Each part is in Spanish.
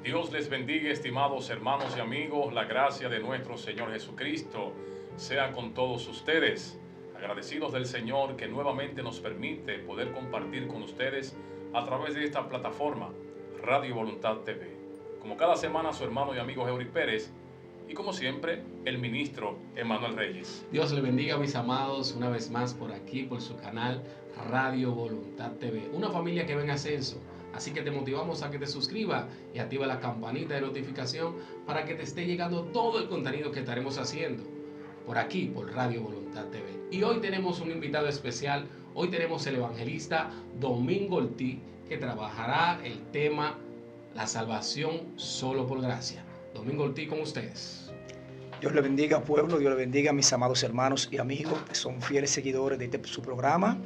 Dios les bendiga, estimados hermanos y amigos. La gracia de nuestro Señor Jesucristo sea con todos ustedes. Agradecidos del Señor que nuevamente nos permite poder compartir con ustedes a través de esta plataforma Radio Voluntad TV. Como cada semana, su hermano y amigo Eury Pérez y como siempre, el ministro Emanuel Reyes. Dios le bendiga, mis amados, una vez más por aquí, por su canal Radio Voluntad TV. Una familia que va en ascenso. Así que te motivamos a que te suscribas y activa la campanita de notificación para que te esté llegando todo el contenido que estaremos haciendo por aquí, por Radio Voluntad TV. Y hoy tenemos un invitado especial. Hoy tenemos el evangelista Domingo Ortiz, que trabajará el tema La salvación solo por gracia. Domingo Ortiz, con ustedes. Dios le bendiga, pueblo. Dios le bendiga a mis amados hermanos y amigos que son fieles seguidores de su programa.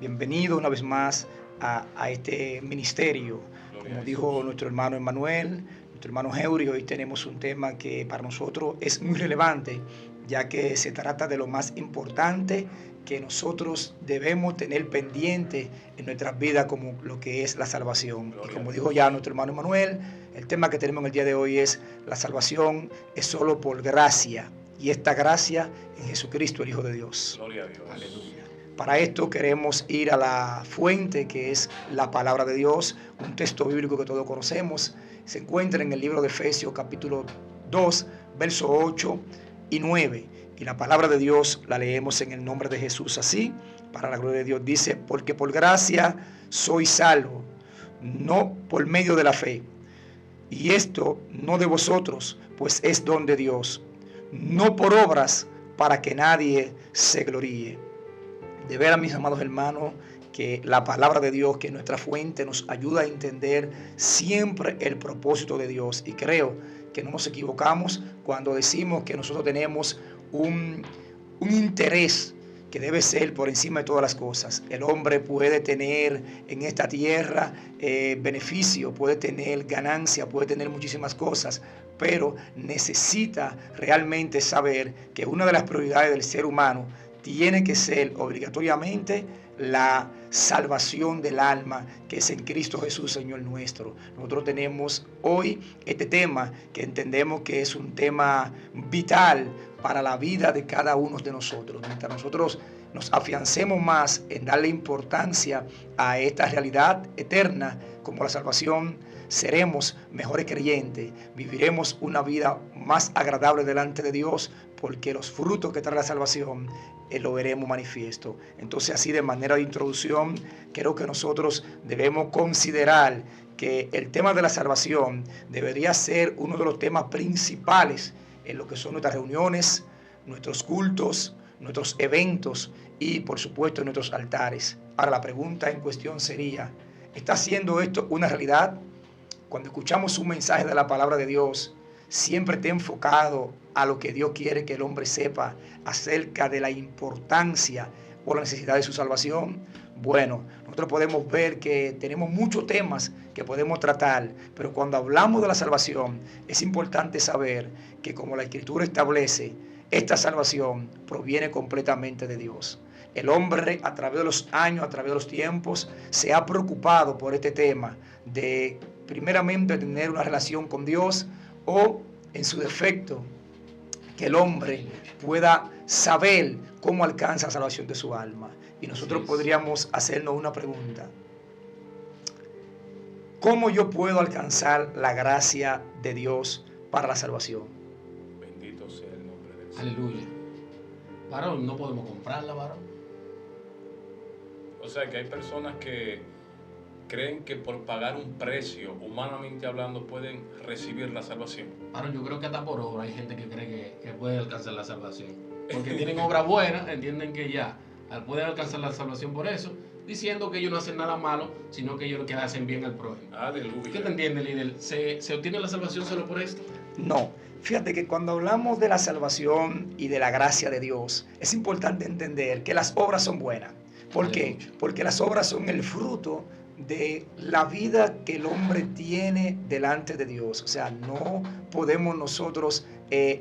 Bienvenido una vez más a este ministerio. Como dijo nuestro hermano Emanuel, nuestro hermano Eury, hoy tenemos un tema que para nosotros es muy relevante, ya que se trata de lo más importante que nosotros debemos tener pendiente en nuestras vidas, como lo que es la salvación. Y como dijo ya nuestro hermano Emanuel, el tema que tenemos en el día de hoy es: la salvación es solo por gracia, y esta gracia en Jesucristo, el Hijo de Dios. Gloria a Dios. Aleluya. Para esto queremos ir a la fuente, que es la palabra de Dios, un texto bíblico que todos conocemos. Se encuentra en el libro de Efesios capítulo 2, versos 8 y 9. Y la palabra de Dios la leemos en el nombre de Jesús así, para la gloria de Dios. Dice: porque por gracia soy salvo, no por medio de la fe. Y esto no de vosotros, pues es don de Dios, no por obras, para que nadie se gloríe. De ver a mis amados hermanos, que la palabra de Dios, que es nuestra fuente, nos ayuda a entender siempre el propósito de Dios. Y creo que no nos equivocamos cuando decimos que nosotros tenemos un interés que debe ser por encima de todas las cosas. El hombre puede tener en esta tierra beneficio, puede tener ganancia, puede tener muchísimas cosas, pero necesita realmente saber que una de las prioridades del ser humano tiene que ser obligatoriamente la salvación del alma, que es en Cristo Jesús, Señor nuestro. Nosotros tenemos hoy este tema que entendemos que es un tema vital para la vida de cada uno de nosotros. Mientras nosotros nos afiancemos más en darle importancia a esta realidad eterna como la salvación, seremos mejores creyentes, viviremos una vida más agradable delante de Dios, porque los frutos que trae la salvación lo veremos manifiesto. Entonces, así de manera de introducción, creo que nosotros debemos considerar que el tema de la salvación debería ser uno de los temas principales en lo que son nuestras reuniones, nuestros cultos, nuestros eventos y, por supuesto, en nuestros altares. Ahora, la pregunta en cuestión sería: ¿está siendo esto una realidad? Cuando escuchamos un mensaje de la palabra de Dios, siempre está enfocado a lo que Dios quiere que el hombre sepa acerca de la importancia o la necesidad de su salvación. Bueno, nosotros podemos ver que tenemos muchos temas que podemos tratar, pero cuando hablamos de la salvación, es importante saber que, como la Escritura establece, esta salvación proviene completamente de Dios. El hombre, a través de los años, a través de los tiempos, se ha preocupado por este tema de, primeramente, tener una relación con Dios, o, en su defecto, que el hombre pueda saber cómo alcanza la salvación de su alma. Y nosotros podríamos hacernos una pregunta: ¿cómo yo puedo alcanzar la gracia de Dios para la salvación? Bendito sea el nombre del Señor. Aleluya. Varón, no podemos comprarla, varón. O sea que hay personas que creen que por pagar un precio, humanamente hablando, pueden recibir la salvación. Varón, yo creo que hasta por obra hay gente que cree que puede alcanzar la salvación. Porque tienen obras buenas, entienden que ya pueden alcanzar la salvación por eso, diciendo que ellos no hacen nada malo, sino que ellos lo que hacen bien al prójimo. Aleluya. ¿Qué te entiende, líder? ¿Se obtiene la salvación solo por esto? No. Fíjate que cuando hablamos de la salvación y de la gracia de Dios, es importante entender que las obras son buenas. ¿Por qué? Porque las obras son el fruto de la vida que el hombre tiene delante de Dios. O sea, no podemos nosotros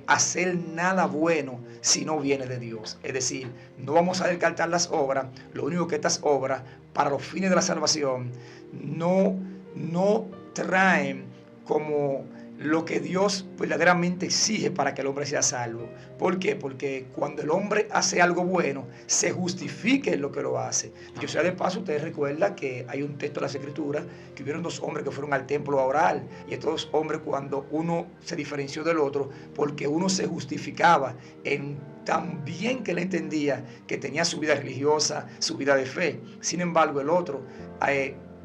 hacer nada bueno si no viene de Dios. Es decir, no vamos a descartar las obras. Lo único que estas obras, para los fines de la salvación, no traen como lo que Dios verdaderamente exige para que el hombre sea salvo. ¿Por qué? Porque cuando el hombre hace algo bueno, se justifica en lo que lo hace. Yo sea de paso, ustedes recuerdan que hay un texto de las Escrituras que hubieron dos hombres que fueron al templo a orar, y estos dos hombres, cuando uno se diferenció del otro, porque uno se justificaba en tan bien que él entendía que tenía su vida religiosa, su vida de fe. Sin embargo, el otro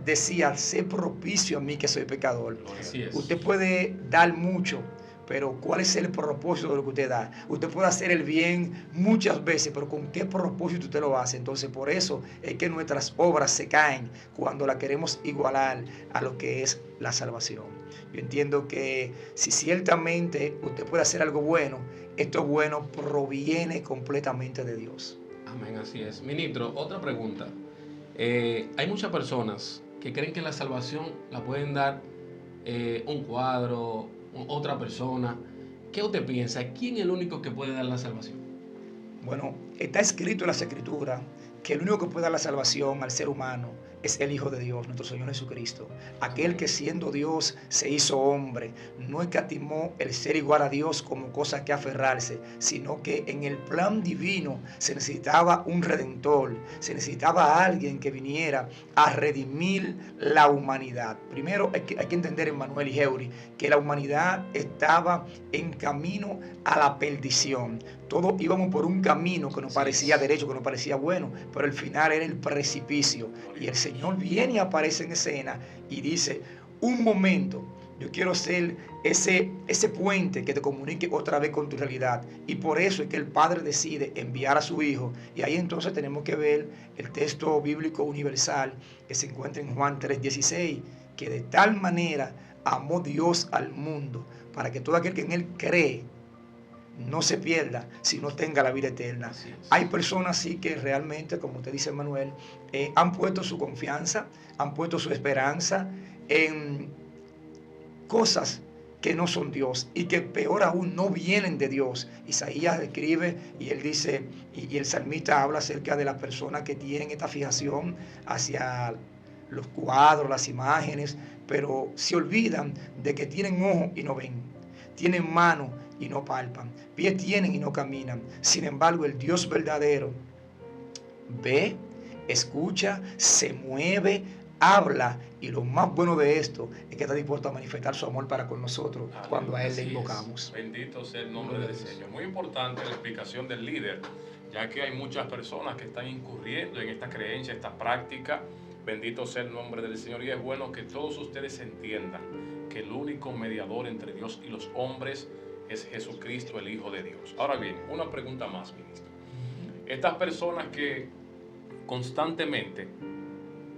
decía: sé propicio a mí que soy pecador. Así es. Usted puede dar mucho, pero ¿cuál es el propósito de lo que usted da? Usted puede hacer el bien muchas veces, pero ¿con qué propósito usted lo hace? Entonces, por eso es que nuestras obras se caen cuando la queremos igualar a lo que es la salvación. Yo entiendo que si ciertamente usted puede hacer algo bueno, esto bueno proviene completamente de Dios. Amén, así es. Ministro, otra pregunta. Hay muchas personas que creen que la salvación la pueden dar un cuadro, otra persona. ¿Qué usted piensa? ¿Quién es el único que puede dar la salvación? Bueno, está escrito en las Escrituras que el único que puede dar la salvación al ser humano es el Hijo de Dios, nuestro Señor Jesucristo. Aquel que siendo Dios se hizo hombre, no escatimó el ser igual a Dios como cosa que aferrarse, sino que en el plan divino se necesitaba un redentor, se necesitaba alguien que viniera a redimir la humanidad. Primero hay que entender, Emmanuel y Heuri, que la humanidad estaba en camino a la perdición. Todos íbamos por un camino que nos parecía derecho, que nos parecía bueno, pero al final era el precipicio. Y el Señor viene y aparece en escena y dice: un momento, yo quiero ser ese puente que te comunique otra vez con tu realidad. Y por eso es que el Padre decide enviar a su Hijo. Y ahí entonces tenemos que ver el texto bíblico universal que se encuentra en Juan 3:16, que de tal manera amó Dios al mundo, para que todo aquel que en Él cree no se pierda, sino tenga la vida eterna. Hay personas sí que realmente, como usted dice, Manuel, han puesto su confianza, han puesto su esperanza en cosas que no son Dios y que peor aún no vienen de Dios. Isaías escribe y él dice, y el salmista habla acerca de las personas que tienen esta fijación hacia los cuadros, las imágenes, pero se olvidan de que tienen ojo y no ven, tienen mano y no palpan, pies tienen y no caminan. Sin embargo, el Dios verdadero ve, escucha, se mueve, habla, y lo más bueno de esto es que está dispuesto a manifestar su amor para con nosotros cuando a Él le invocamos. Bendito sea el nombre del Señor. Muy importante la explicación del líder, ya que hay muchas personas que están incurriendo en esta creencia, esta práctica. Bendito sea el nombre del Señor, y es bueno que todos ustedes entiendan que el único mediador entre Dios y los hombres es Jesucristo, el Hijo de Dios. Ahora bien, una pregunta más, ministro. Estas personas que constantemente,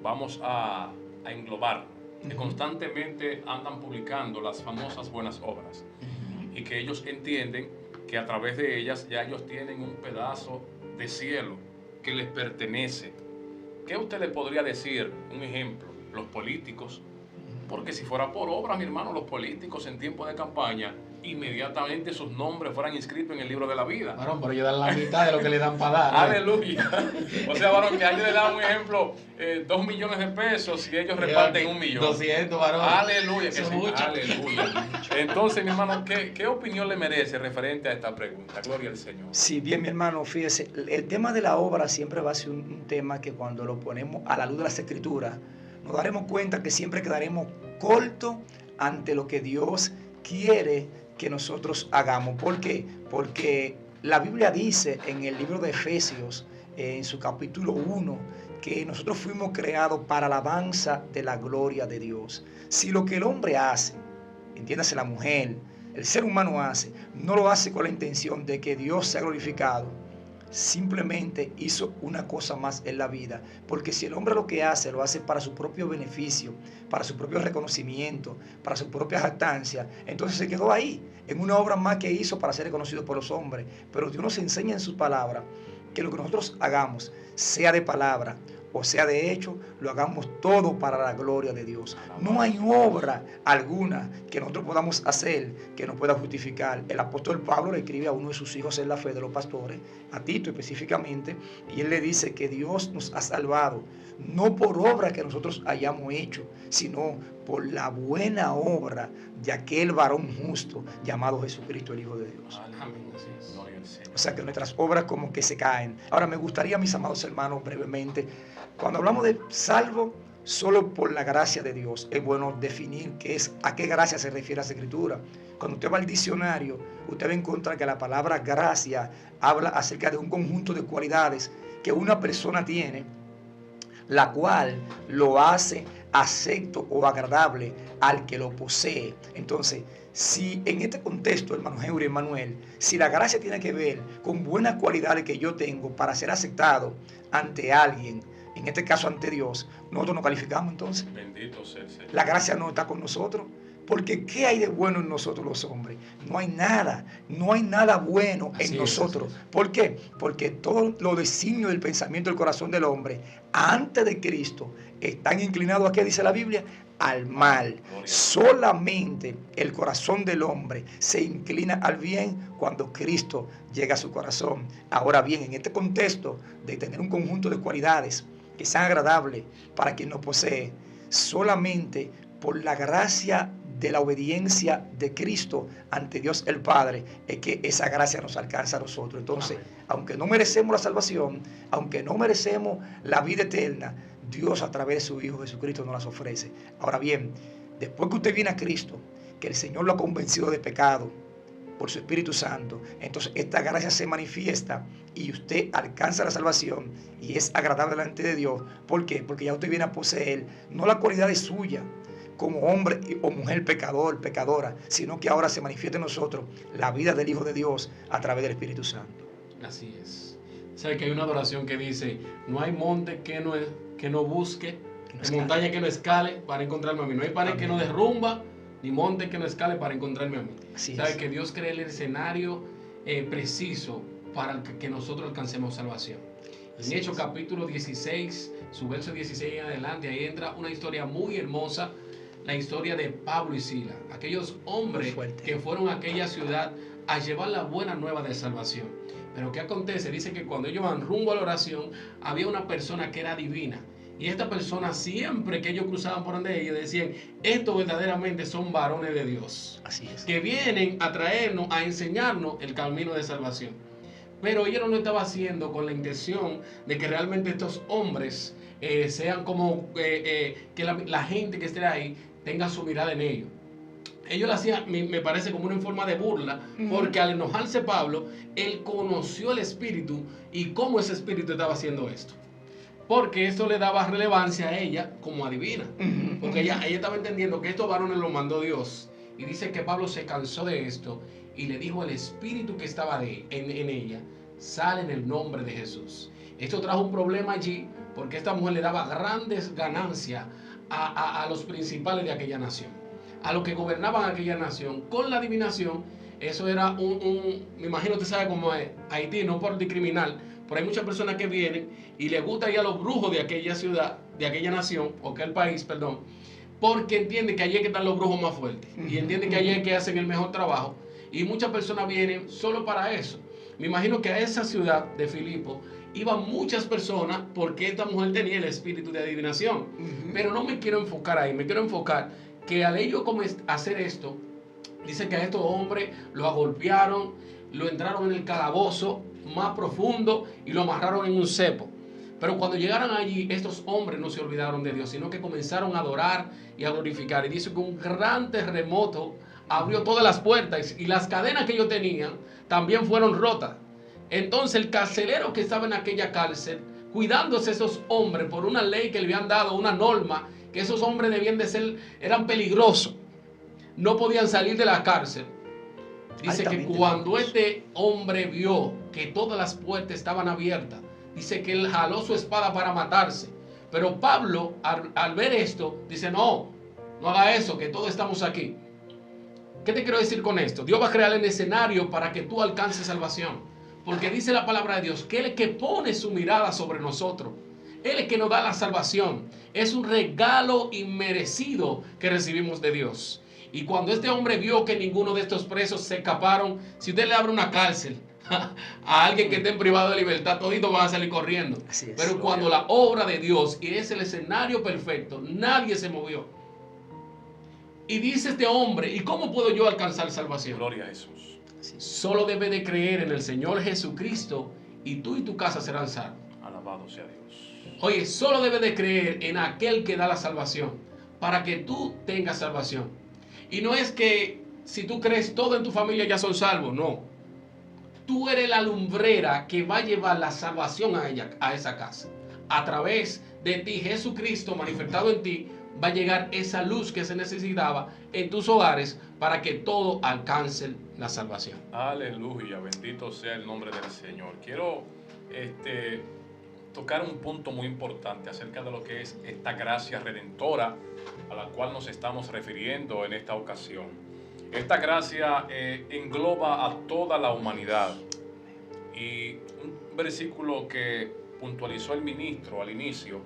vamos a englobar, que constantemente andan publicando las famosas buenas obras, y que ellos entienden que a través de ellas ya ellos tienen un pedazo de cielo que les pertenece. ¿Qué usted le podría decir? Un ejemplo, los políticos. Porque si fuera por obra, mi hermano, los políticos en tiempo de campaña, inmediatamente sus nombres fueran inscritos en el libro de la vida. Varón, pero ellos dan la mitad de lo que le dan para dar. Aleluya. O sea, varón, que a ellos le dan un ejemplo, 2 millones de pesos y ellos reparten 1 millón. 200, varón. Aleluya. Que Eso sí, mucho. Aleluya. Entonces, mi hermano, ¿qué opinión le merece referente a esta pregunta? Gloria al Señor. Sí, bien, mi hermano, fíjese, el tema de la obra siempre va a ser un tema que cuando lo ponemos a la luz de las Escrituras, nos daremos cuenta que siempre quedaremos cortos ante lo que Dios quiere que nosotros hagamos. ¿Por qué? Porque la Biblia dice en el libro de Efesios, en su capítulo 1, que nosotros fuimos creados para alabanza de la gloria de Dios. Si lo que el hombre hace, entiéndase la mujer, el ser humano hace, no lo hace con la intención de que Dios sea glorificado, simplemente hizo una cosa más en la vida. Porque si el hombre lo que hace, lo hace para su propio beneficio, para su propio reconocimiento, para su propia jactancia, entonces se quedó ahí, en una obra más que hizo para ser reconocido por los hombres. Pero Dios nos enseña en su palabra que lo que nosotros hagamos, sea de palabra o sea de hecho, lo hagamos todo para la gloria de Dios. No hay obra alguna que nosotros podamos hacer que nos pueda justificar. El apóstol Pablo le escribe a uno de sus hijos en la fe, de los pastores, a Tito específicamente, y él le dice que Dios nos ha salvado, no por obra que nosotros hayamos hecho, sino por la buena obra de aquel varón justo llamado Jesucristo, el Hijo de Dios. Amén. Así es. O sea que nuestras obras como que se caen. Ahora me gustaría, mis amados hermanos, brevemente, cuando hablamos de salvo solo por la gracia de Dios, es bueno definir a qué gracia se refiere a esa escritura. Cuando usted va al diccionario, usted va a encontrar que la palabra gracia habla acerca de un conjunto de cualidades que una persona tiene, la cual lo hace acepto o agradable al que lo posee. Entonces, si en este contexto, hermano Henry y Manuel, si la gracia tiene que ver con buenas cualidades que yo tengo para ser aceptado ante alguien, en este caso ante Dios, nosotros nos calificamos entonces. Bendito sea el Señor. La gracia no está con nosotros. Porque ¿qué hay de bueno en nosotros los hombres? No hay nada bueno en nosotros. ¿Por qué? Porque todos los designios del pensamiento del corazón del hombre, antes de Cristo, están inclinados a ¿qué dice la Biblia? Al mal. Solamente el corazón del hombre se inclina al bien cuando Cristo llega a su corazón. Ahora bien, en este contexto de tener un conjunto de cualidades que sean agradables para quien nos posee, solamente por la gracia de la obediencia de Cristo ante Dios el Padre, es que esa gracia nos alcanza a nosotros. Entonces, aunque no merecemos la salvación, aunque no merecemos la vida eterna, Dios a través de su Hijo Jesucristo nos las ofrece. Ahora bien, después que usted viene a Cristo, que el Señor lo ha convencido de pecado por su Espíritu Santo, entonces esta gracia se manifiesta y usted alcanza la salvación y es agradable delante de Dios. ¿Por qué? Porque ya usted viene a poseer no la cualidad suya como hombre o mujer pecador, pecadora, sino que ahora se manifiesta en nosotros la vida del Hijo de Dios a través del Espíritu Santo. Así es. ¿Sabe que hay una adoración que dice, no hay monte que no busque, hay montaña que no escale para encontrarme a mí, no hay pared que no derrumba, ni monte que no escale para encontrarme a mí? ¿Sabe que Dios crea el escenario preciso para que nosotros alcancemos salvación? En Hechos capítulo 16, su verso 16 en adelante, ahí entra una historia muy hermosa, la historia de Pablo y Silas, aquellos hombres que fueron a aquella ciudad a llevar la buena nueva de salvación. Pero ¿qué acontece? Dice que cuando ellos van rumbo a la oración, había una persona que era divina. Y esta persona, siempre que ellos cruzaban por donde ellos, decían, estos verdaderamente son varones de Dios. Así es. Que vienen a traernos, a enseñarnos el camino de salvación. Pero ellos no lo estaban haciendo con la intención de que realmente estos hombres sean como que la gente que esté ahí tenga su mirada en ellos. Ellos lo hacían, me parece, como una forma de burla, porque al enojarse Pablo, él conoció el espíritu y cómo ese espíritu estaba haciendo esto. Porque esto le daba relevancia a ella como adivina. Porque ella estaba entendiendo que estos varones los mandó Dios. Y dice que Pablo se cansó de esto y le dijo al espíritu que estaba en ella, sale en el nombre de Jesús. Esto trajo un problema allí porque esta mujer le daba grandes ganancias a los principales de aquella nación, a los que gobernaban aquella nación. Con la adivinación, eso era me imagino, usted sabe cómo es Haití, no por discriminar, pero hay muchas personas que vienen y les gusta ir a los brujos de aquella ciudad, de aquella nación, o aquel país, perdón, porque entienden que allí es que están los brujos más fuertes, y entienden que allí es que hacen el mejor trabajo, y muchas personas vienen solo para eso. Me imagino que a esa ciudad de Filipo iban muchas personas porque esta mujer tenía el espíritu de adivinación. Pero no me quiero enfocar ahí, me quiero enfocar que al ellos hacer esto, dice que a estos hombres lo agolpearon, lo entraron en el calabozo más profundo y lo amarraron en un cepo. Pero cuando llegaron allí, estos hombres no se olvidaron de Dios, sino que comenzaron a adorar y a glorificar. Y dice que un gran terremoto abrió todas las puertas y las cadenas que ellos tenían también fueron rotas. Entonces el carcelero que estaba en aquella cárcel, cuidándose esos hombres por una ley que le habían dado, una norma, que esos hombres debían de ser, eran peligrosos, no podían salir de la cárcel. Dice que cuando este hombre vio que todas las puertas estaban abiertas, dice que él jaló su espada para matarse. Pero Pablo, al ver esto, dice, no haga eso, que todos estamos aquí. ¿Qué te quiero decir con esto? Dios va a crear el escenario para que tú alcances salvación. Porque dice la palabra de Dios que Él es que pone su mirada sobre nosotros. Él es que nos da la salvación. Es un regalo inmerecido que recibimos de Dios. Y cuando este hombre vio que ninguno de estos presos se escaparon, si usted le abre una cárcel a alguien que esté en privado de libertad, toditos van a salir corriendo. Pero cuando la obra de Dios y es el escenario perfecto, nadie se movió. Y dice este hombre, ¿y cómo puedo yo alcanzar salvación? Gloria a Jesús. Solo debe de creer en el Señor Jesucristo y tú y tu casa serán salvos. Alabado sea Dios. Oye, solo debe de creer en aquel que da la salvación para que tú tengas salvación. Y no es que si tú crees todo en tu familia ya son salvos, no. Tú eres la lumbrera que va a llevar la salvación a esa casa. A través de ti, Jesucristo manifestado en ti, va a llegar esa luz que se necesitaba en tus hogares para que todos alcancen la salvación. Aleluya, bendito sea el nombre del Señor. Quiero tocar un punto muy importante acerca de lo que es esta gracia redentora a la cual nos estamos refiriendo en esta ocasión. Esta gracia engloba a toda la humanidad. Y un versículo que puntualizó el ministro al inicio,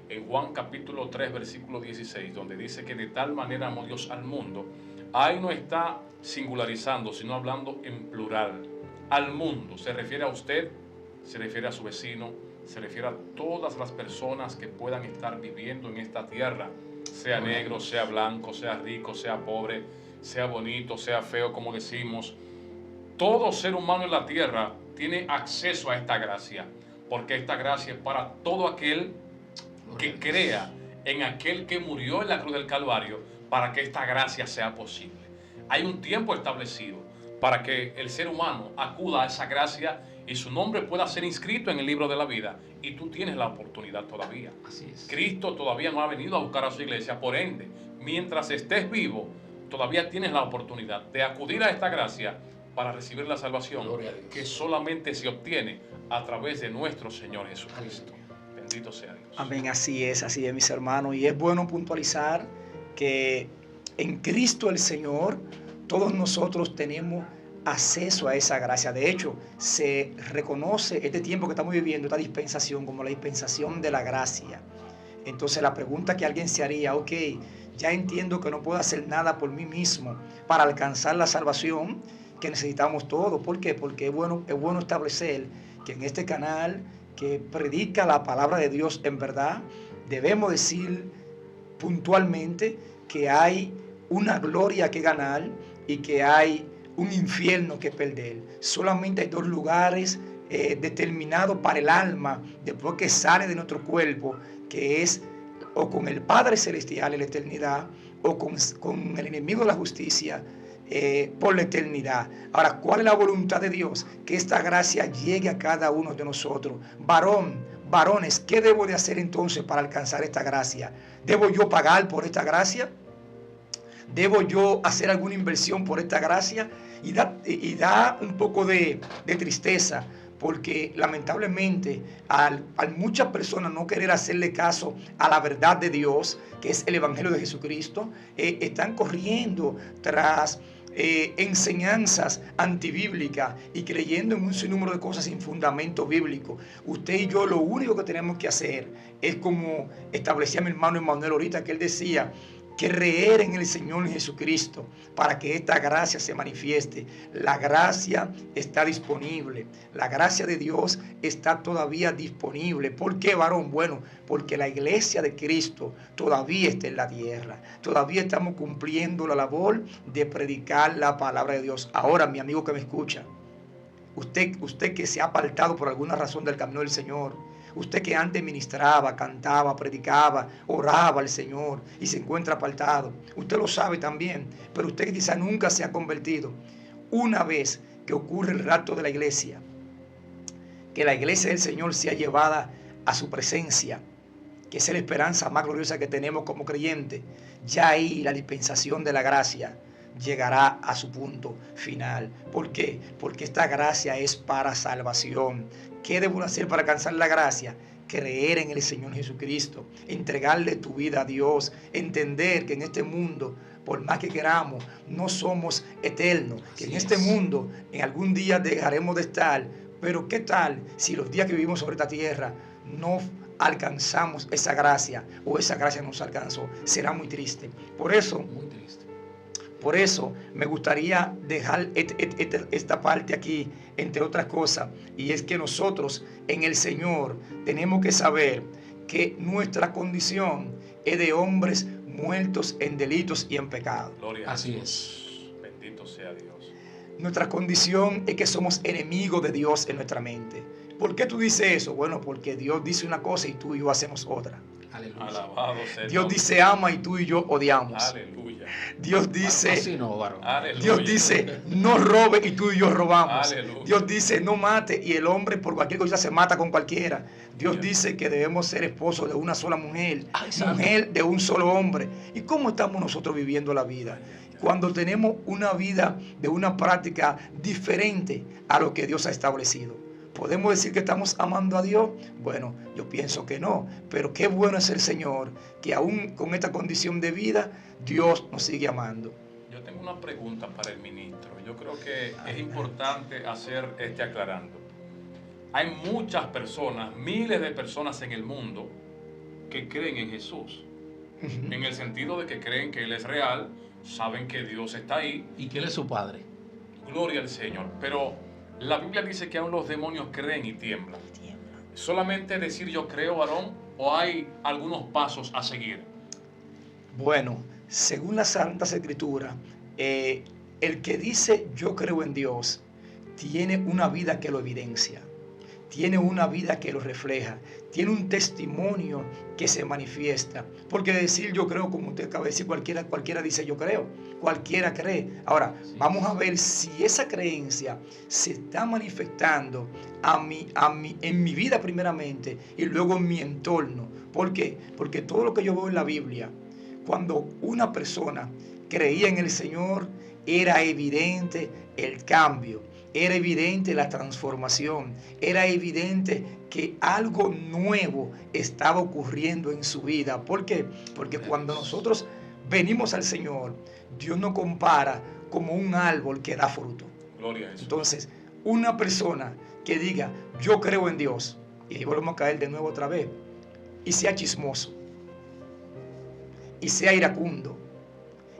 en Juan capítulo 3, versículo 16, donde dice que de tal manera amó Dios al mundo, ahí no está singularizando, sino hablando en plural. Al mundo, se refiere a usted, se refiere a su vecino, se refiere a todas las personas que puedan estar viviendo en esta tierra, sea negro, sea blanco, sea rico, sea pobre, sea bonito, sea feo, como decimos. Todo ser humano en la tierra tiene acceso a esta gracia, porque esta gracia es para todo aquel que crea en aquel que murió en la cruz del Calvario para que esta gracia sea posible. Hay un tiempo establecido para que el ser humano acuda a esa gracia y su nombre pueda ser inscrito en el libro de la vida, y tú tienes la oportunidad todavía. Así es. Cristo todavía no ha venido a buscar a su iglesia, por ende, mientras estés vivo, todavía tienes la oportunidad de acudir a esta gracia para recibir la salvación que solamente se obtiene a través de nuestro Señor Jesucristo. Bendito sea Dios. Amén, así es, mis hermanos. Y es bueno puntualizar que en Cristo el Señor todos nosotros tenemos acceso a esa gracia. De hecho, se reconoce este tiempo que estamos viviendo, esta dispensación, como la dispensación de la gracia. Entonces la pregunta que alguien se haría, ok, ya entiendo que no puedo hacer nada por mí mismo para alcanzar la salvación que necesitamos todos. ¿Por qué? Porque es bueno establecer que en este canal que predica la palabra de Dios en verdad, debemos decir puntualmente que hay una gloria que ganar y que hay un infierno que perder. Solamente hay dos lugares determinados para el alma después que sale de nuestro cuerpo, que es o con el Padre Celestial en la eternidad o con el enemigo de la justicia por la eternidad. Ahora, ¿cuál es la voluntad de Dios? Que esta gracia llegue a cada uno de nosotros. Varones, ¿qué debo de hacer entonces para alcanzar esta gracia? ¿Debo yo pagar por esta gracia? ¿Debo yo hacer alguna inversión por esta gracia? Y da un poco de tristeza, porque lamentablemente al muchas personas no querer hacerle caso a la verdad de Dios, que es el Evangelio de Jesucristo, están corriendo tras enseñanzas antibíblicas y creyendo en un sinnúmero de cosas sin fundamento bíblico. Usted y yo lo único que tenemos que hacer es, como establecía mi hermano Emmanuel ahorita, que él decía, creer en el Señor Jesucristo para que esta gracia se manifieste. La gracia está disponible. La gracia de Dios está todavía disponible. ¿Por qué, varón? Bueno, porque la iglesia de Cristo todavía está en la tierra. Todavía estamos cumpliendo la labor de predicar la palabra de Dios. Ahora, mi amigo que me escucha, usted que se ha apartado por alguna razón del camino del Señor, usted que antes ministraba, cantaba, predicaba, oraba al Señor y se encuentra apartado, usted lo sabe también, pero usted quizá nunca se ha convertido. Una vez que ocurre el rapto de la iglesia, que la iglesia del Señor sea llevada a su presencia, que es la esperanza más gloriosa que tenemos como creyentes, ya ahí la dispensación de la gracia llegará a su punto final. ¿Por qué? Porque esta gracia es para salvación. ¿Qué debo hacer para alcanzar la gracia? Creer en el Señor Jesucristo, entregarle tu vida a Dios, entender que en este mundo, por más que queramos, no somos eternos, que en este mundo en algún día dejaremos de estar. Pero ¿qué tal si los días que vivimos sobre esta tierra no alcanzamos esa gracia, o esa gracia nos alcanzó? Será muy triste. Por eso me gustaría dejar esta parte aquí, entre otras cosas, y es que nosotros en el Señor tenemos que saber que nuestra condición es de hombres muertos en delitos y en pecado. Gloria a Así Jesús. Bendito sea Dios. Nuestra condición es que somos enemigos de Dios en nuestra mente. ¿Por qué tú dices eso? Bueno, porque Dios dice una cosa y tú y yo hacemos otra. Aleluya. Alabado sea Dios dice ama y tú y yo odiamos. Aleluya. Dios dice, Así no, varón. Aleluya. Dios dice no robe y tú y yo robamos. Aleluya. Dios dice no mate y el hombre por cualquier cosa se mata con cualquiera. Dios Aleluya. dice que debemos ser esposos de una sola mujer, Ay, santo. mujer de un solo hombre. ¿Y cómo estamos nosotros viviendo la vida? Cuando tenemos una vida de una práctica diferente a lo que Dios ha establecido. ¿Podemos decir que estamos amando a Dios? Bueno, yo pienso que no, pero qué bueno es el Señor, que aún con esta condición de vida, Dios nos sigue amando. Yo tengo una pregunta para el ministro. Yo creo que es importante hacer aclarando. Hay muchas personas, miles de personas en el mundo que creen en Jesús. En el sentido de que creen que Él es real, saben que Dios está ahí. Y que Él es su Padre. Gloria al Señor. Pero la Biblia dice que aún los demonios creen y tiemblan. ¿Solamente decir yo creo, varón, o hay algunos pasos a seguir? Bueno, según las Santas Escrituras, el que dice yo creo en Dios tiene una vida que lo evidencia, tiene una vida que lo refleja, tiene un testimonio que se manifiesta. Porque decir yo creo, como usted acaba de decir, cualquiera dice yo creo, cualquiera cree. Ahora, vamos a ver si esa creencia se está manifestando en mi vida primeramente y luego en mi entorno. ¿Por qué? Porque todo lo que yo veo en la Biblia, cuando una persona creía en el Señor, era evidente el cambio, era evidente la transformación, era evidente que algo nuevo estaba ocurriendo en su vida. ¿Por qué? Porque cuando nosotros venimos al Señor, Dios nos compara como un árbol que da fruto. Gloria a Jesús. Entonces, una persona que diga yo creo en Dios, y ahí volvemos a caer de nuevo otra vez, y sea chismoso, y sea iracundo,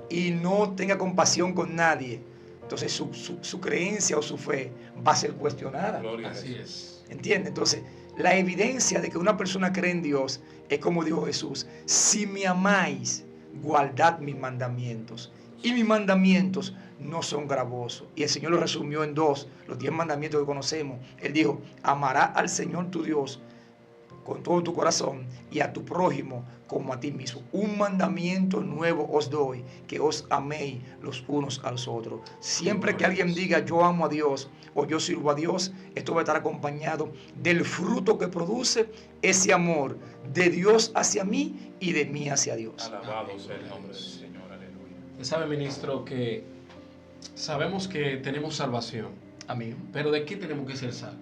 y no tenga compasión con nadie, entonces su creencia o su fe va a ser cuestionada. Gloria a Así Jesús. es. ¿Entiende? Entonces, la evidencia de que una persona cree en Dios es como dijo Jesús: si me amáis, guardad mis mandamientos. Y mis mandamientos no son gravosos. Y el Señor lo resumió en dos, los 10 mandamientos que conocemos. Él dijo: amarás al Señor tu Dios con todo tu corazón y a tu prójimo como a ti mismo. Un mandamiento nuevo os doy, que os améis los unos a los otros. Siempre que alguien diga yo amo a Dios o yo sirvo a Dios, esto va a estar acompañado del fruto que produce ese amor de Dios hacia mí y de mí hacia Dios. Alabado sea el nombre del Señor. Aleluya. Usted sabe, ministro, que sabemos que tenemos salvación, Amén. pero ¿de qué tenemos que ser salvos?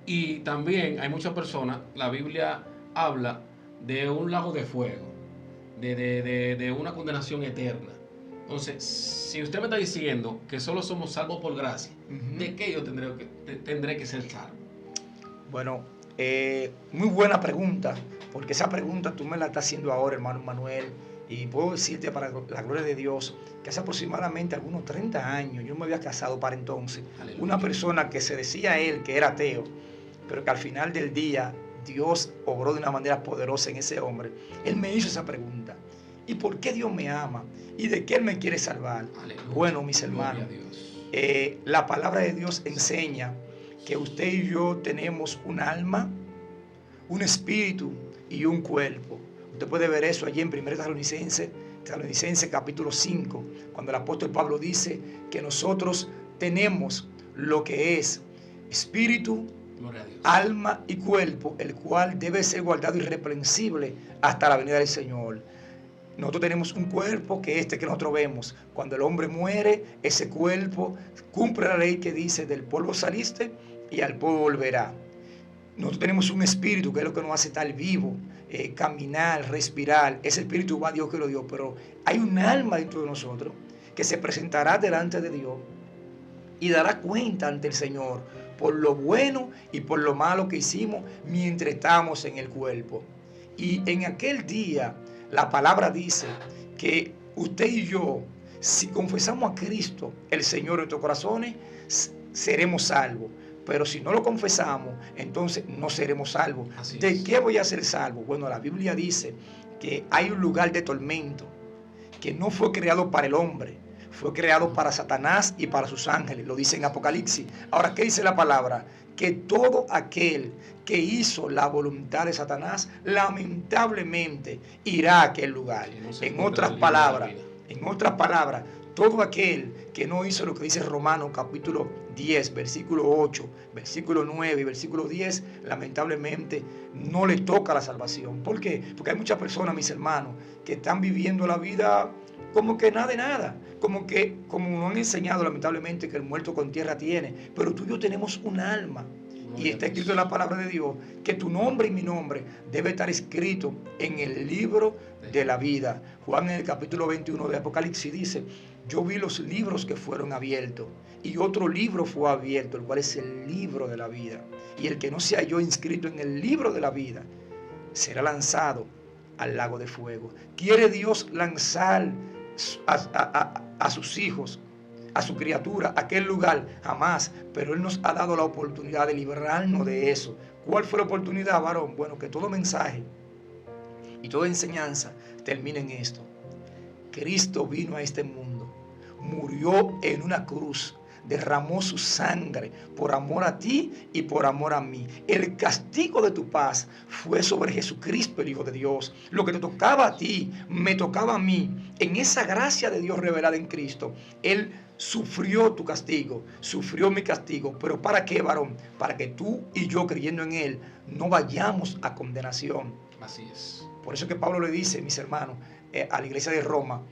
Y también hay muchas personas, la Biblia habla de un lago de fuego, de una condenación eterna. Entonces, si usted me está diciendo que solo somos salvos por gracia, ¿de qué yo tendré que ser salvo? Bueno, muy buena pregunta, porque esa pregunta tú me la estás haciendo ahora, hermano Manuel, y puedo decirte para la gloria de Dios que hace aproximadamente algunos 30 años yo me había casado para entonces. Aleluya. Una persona que se decía él que era ateo, pero que al final del día Dios obró de una manera poderosa en ese hombre. Él me hizo esa pregunta: ¿y por qué Dios me ama? ¿Y de qué Él me quiere salvar? Aleluya. Bueno, mis Gloria hermanos, a Dios. la palabra de Dios enseña que usted y yo tenemos un alma, un espíritu y un cuerpo. Usted puede ver eso allí en 1 Tesalonicenses capítulo 5, cuando el apóstol Pablo dice que nosotros tenemos lo que es espíritu, Gloria a Dios. alma y cuerpo, el cual debe ser guardado irreprensible hasta la venida del Señor. Nosotros tenemos un cuerpo que que nosotros vemos. Cuando el hombre muere, ese cuerpo cumple la ley que dice: del polvo saliste y al polvo volverá. Nosotros tenemos un espíritu que es lo que nos hace estar vivo, caminar, respirar. Ese espíritu va a Dios que lo dio, pero hay un alma dentro de nosotros que se presentará delante de Dios y dará cuenta ante el Señor por lo bueno y por lo malo que hicimos mientras estamos en el cuerpo. Y en aquel día la palabra dice que usted y yo, si confesamos a Cristo, el Señor, en nuestros corazones, seremos salvos. Pero si no lo confesamos, entonces no seremos salvos. Así ¿De es. qué voy a ser salvo? Bueno, la Biblia dice que hay un lugar de tormento que no fue creado para el hombre, fue creado para Satanás y para sus ángeles, lo dice en Apocalipsis. Ahora, ¿qué dice la palabra? Que todo aquel que hizo la voluntad de Satanás, lamentablemente irá a aquel lugar. En otras palabras, todo aquel que no hizo lo que dice Romanos capítulo 10, versículo 8, versículo 9 y versículo 10, lamentablemente no le toca la salvación. ¿Por qué? Porque hay muchas personas, mis hermanos, que están viviendo la vida como que nada de nada, como nos han enseñado lamentablemente que el muerto con tierra tiene, pero tú y yo tenemos un alma. Y está escrito en la palabra de Dios que tu nombre y mi nombre debe estar escrito en el libro de la vida. Juan en el capítulo 21 de Apocalipsis dice: yo vi los libros que fueron abiertos y otro libro fue abierto, el cual es el libro de la vida. Y el que no se halló inscrito en el libro de la vida será lanzado al lago de fuego. ¿Quiere Dios lanzar a sus hijos, a su criatura, a aquel lugar? Jamás. Pero Él nos ha dado la oportunidad de librarnos de eso. ¿Cuál fue la oportunidad, varón? Bueno, que todo mensaje y toda enseñanza termine en esto: Cristo vino a este mundo, murió en una cruz, derramó su sangre por amor a ti y por amor a mí. El castigo de tu paz fue sobre Jesucristo, el Hijo de Dios. Lo que te tocaba a ti, me tocaba a mí. En esa gracia de Dios revelada en Cristo, Él sufrió tu castigo, sufrió mi castigo. ¿Pero para qué, varón? Para que tú y yo, creyendo en Él, no vayamos a condenación. Así es. Por eso que Pablo le dice, mis hermanos, a la iglesia de Roma,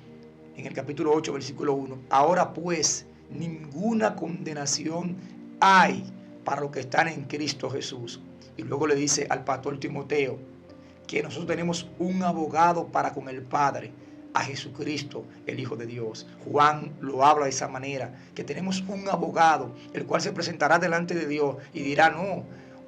en el capítulo 8, versículo 1, ahora pues, ninguna condenación hay para los que están en Cristo Jesús. Y luego le dice al pastor Timoteo que nosotros tenemos un abogado para con el Padre, a Jesucristo, el Hijo de Dios. Juan lo habla de esa manera, que tenemos un abogado, el cual se presentará delante de Dios y dirá: no,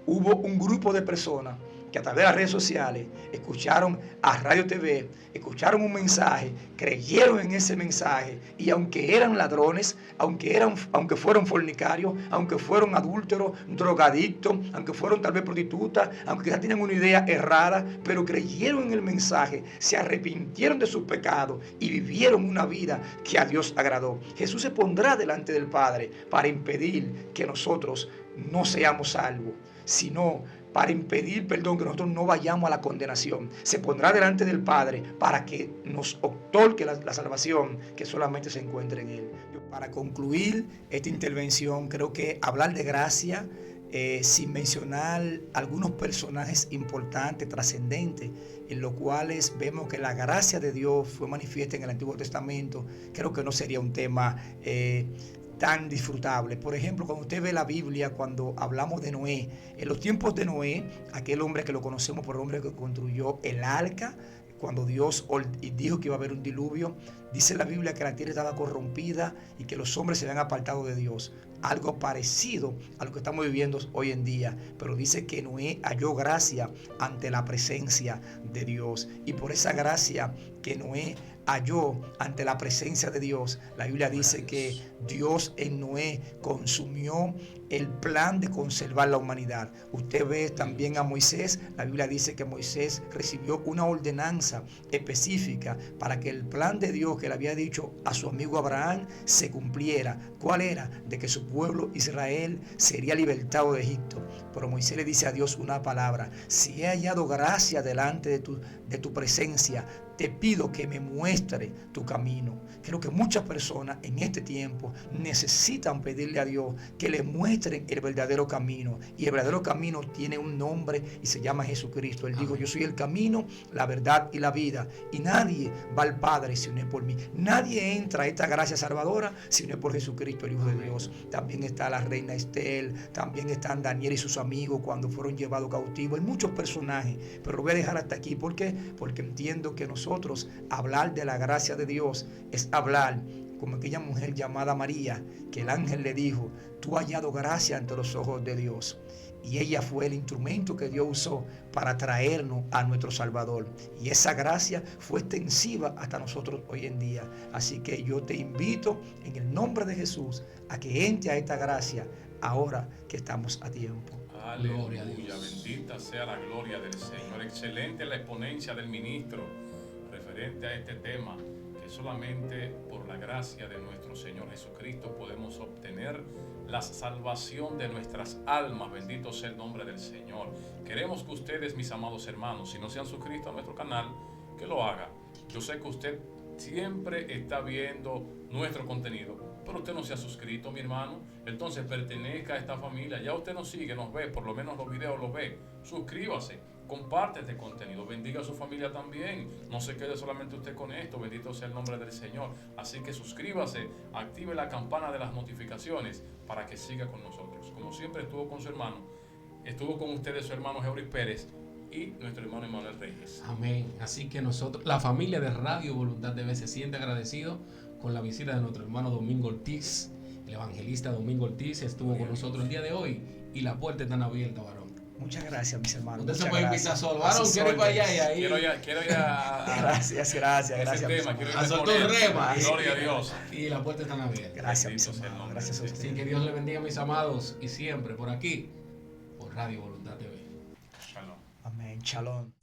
hubo un grupo de personas que a través de las redes sociales escucharon a Radio TV, escucharon un mensaje, creyeron en ese mensaje, y aunque eran ladrones, aunque fueron fornicarios, aunque fueron adúlteros, drogadictos, aunque fueron tal vez prostitutas, aunque quizás tenían una idea errada, pero creyeron en el mensaje, se arrepintieron de sus pecados y vivieron una vida que a Dios agradó. Jesús se pondrá delante del Padre para impedir que nosotros no seamos salvos, sino para impedir, que nosotros no vayamos a la condenación. Se pondrá delante del Padre para que nos otorgue la salvación que solamente se encuentra en Él. Para concluir esta intervención, creo que hablar de gracia, sin mencionar algunos personajes importantes, trascendentes, en los cuales vemos que la gracia de Dios fue manifiesta en el Antiguo Testamento, creo que no sería un tema tan disfrutable. Por ejemplo, cuando usted ve la Biblia, cuando hablamos de Noé, en los tiempos de Noé, aquel hombre que lo conocemos por el hombre que construyó el arca, cuando Dios dijo que iba a haber un diluvio, dice la Biblia que la tierra estaba corrompida y que los hombres se habían apartado de Dios. Algo parecido a lo que estamos viviendo hoy en día, pero dice que Noé halló gracia ante la presencia de Dios, y por esa gracia que Noé halló ante la presencia de Dios, la Biblia dice que Dios en Noé consumió el plan de conservar la humanidad. Usted ve también a Moisés, la Biblia dice que Moisés recibió una ordenanza específica para que el plan de Dios que le había dicho a su amigo Abraham se cumpliera. ¿Cuál era? De que su pueblo Israel sería libertado de Egipto. Pero Moisés le dice a Dios una palabra: si he hallado gracia delante de tu presencia, te pido que me muestre tu camino. Creo que muchas personas en este tiempo necesitan pedirle a Dios que le muestren el verdadero camino. Y el verdadero camino tiene un nombre y se llama Jesucristo. Él dijo: yo soy el camino, la verdad y la vida. Y nadie va al Padre si no es por mí. Nadie entra a esta gracia salvadora si no es por Jesucristo, el Hijo de Dios. También está la reina Estel, también están Daniel y sus amigos cuando fueron llevados cautivos. Hay muchos personajes, pero lo voy a dejar hasta aquí. ¿Por qué? Porque entiendo que nosotros hablar de la gracia de Dios es hablar como aquella mujer llamada María, que el ángel le dijo: tú has hallado gracia ante los ojos de Dios. Y ella fue el instrumento que Dios usó para traernos a nuestro Salvador. Y esa gracia fue extensiva hasta nosotros hoy en día. Así que yo te invito en el nombre de Jesús a que entre a esta gracia ahora que estamos a tiempo. Aleluya, bendita sea la gloria del Señor. Excelente la exponencia del ministro. referente a este tema, que solamente por la gracia de nuestro Señor Jesucristo podemos obtener la salvación de nuestras almas. Bendito sea el nombre del Señor. Queremos que ustedes, mis amados hermanos, si no se han suscrito a nuestro canal, que lo haga. Yo sé que usted siempre está viendo nuestro contenido, pero usted no se ha suscrito, mi hermano. Entonces pertenezca a esta familia. Ya usted nos sigue, nos ve, por lo menos los videos los ve. Suscríbase, comparte este contenido, bendiga a su familia también. No se quede solamente usted con esto. Bendito sea el nombre del Señor. Así que suscríbase, active la campana de las notificaciones para que siga con nosotros. Como siempre estuvo con su hermano, estuvo con ustedes su hermano Eury Pérez y nuestro hermano Emanuel Reyes. Amén. Así que nosotros, la familia de Radio Voluntad TV, se siente agradecido con la visita de nuestro hermano Domingo Ortiz. El evangelista Domingo Ortiz estuvo con nosotros el día de hoy y la puerta está abierta, varón. Muchas gracias, mis hermanos. Usted se Muchas puede gracias. invitar solo. Varón, quiero ir para allá y ahí. Quiero ir a Gracias, ese mis tema. Quiero hermanos. ir A soltar un rema. Gloria a Dios. Y la puerta está abierta. Gracias, mis Bendito sea el hermanos. nombre Gracias a del ustedes. Así que Dios le bendiga, mis amados, y siempre por aquí, por Radio Voluntad TV. Shalom. Amén. Shalom.